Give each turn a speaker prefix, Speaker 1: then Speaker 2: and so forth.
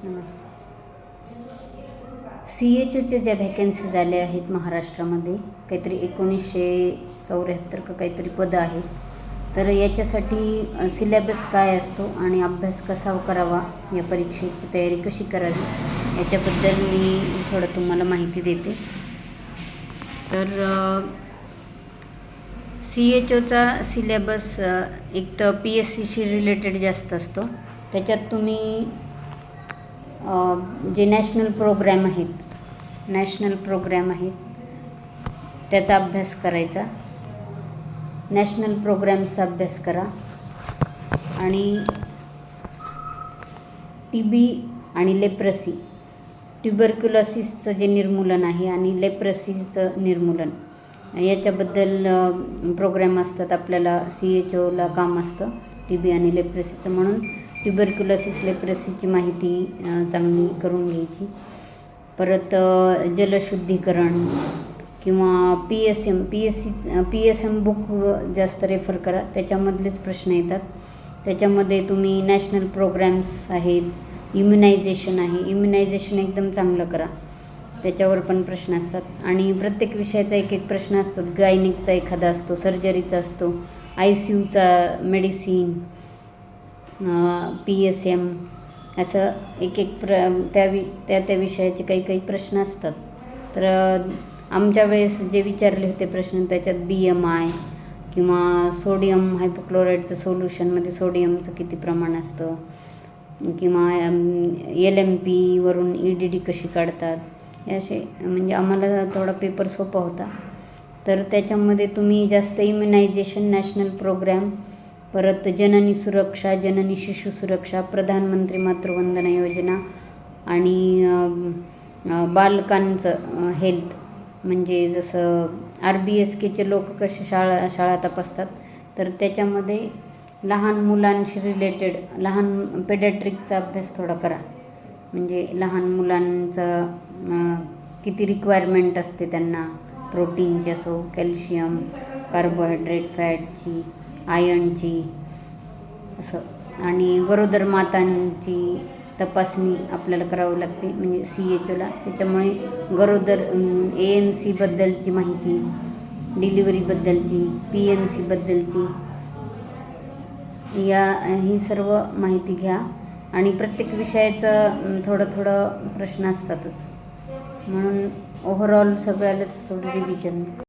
Speaker 1: नमस्ते. CHOच्या ज्या व्हॅकन्सीज आल्या आहेत महाराष्ट्रामध्ये, काहीतरी 1974 का काहीतरी पदं आहेत. तर याच्यासाठी सिलेबस काय असतो आणि अभ्यास कसा करावा, या परीक्षेची तयारी कशी करावी, याच्याबद्दल मी थोडं तुम्हाला माहिती देते. तर CHOचा सिलेबस एक तर PSCशी रिलेटेड जास्त असतो. त्याच्यात तुम्ही जे नॅशनल प्रोग्रॅम आहेत त्याचा अभ्यास करायचा. नॅशनल प्रोग्रॅमचा अभ्यास करा आणि TB आणि लेप्रसी, ट्युबरक्युलोसिसचं जे निर्मूलन आहे आणि लेप्रसीचं निर्मूलन, याच्याबद्दल प्रोग्रॅम असतात. आपल्याला CHOला काम असतं TB आणि लेप्रसीचं, म्हणून ट्युबरक्युलोसिस लेप्रसीची माहिती चांगली करून घ्यायची. परत जलशुद्धीकरण किंवा PSM बुक जास्त रेफर करा, त्याच्यामधलेच प्रश्न येतात. त्याच्यामध्ये तुम्ही नॅशनल प्रोग्रॅम्स आहेत, इम्युनायझेशन आहे, इम्युनायझेशन एकदम चांगलं करा, त्याच्यावर पण प्रश्न असतात. आणि प्रत्येक विषयाचा एक एक प्रश्न असतो. गायनिकचा एखादा असतो, सर्जरीचा असतो, ICUचा, मेडिसिन, PSM, असं एक एक त्या विषयाचे काही प्रश्न असतात. तर आमच्या वेळेस जे विचारले होते प्रश्न, त्याच्यात BMI किंवा सोडियम हायपोक्लोराईडचं सोल्युशनमध्ये सोडियमचं किती प्रमाण असतं, किंवा LMP वरून EDD कशी काढतात, हे असे, म्हणजे आम्हाला थोडा पेपर सोपा होता. तर त्याच्यामध्ये तुम्ही जास्त इम्युनायझेशन, नॅशनल प्रोग्रॅम, परत जननी सुरक्षा, जननी शिशु सुरक्षा, प्रधानमंत्री मातृवंदना योजना आणि बालकांचं हेल्थ, म्हणजे जसं RBSKचे लोक कसे शाळा तपासतात, तर त्याच्यामध्ये लहान मुलांशी रिलेटेड पेडॅट्रिकचा अभ्यास थोडा करा. म्हणजे लहान मुलांचं किती रिक्वायरमेंट असते त्यांना, प्रोटीनची असो, कॅल्शियम, कार्बोहायड्रेट, फॅटची, आयर्नची, असं. आणि गरोदर मातांची तपासणी आपल्याला करावी लागते म्हणजे CHOला. त्याच्यामुळे गरोदर ANCबद्दलची माहिती, डिलिव्हरीबद्दलची, PNCबद्दलची, ही सर्व माहिती घ्या. आणि प्रत्येक विषयाचं थोडं प्रश्न असतातच, म्हणून ओव्हरऑल सगळ्यालाच थोडं रिव्हिजन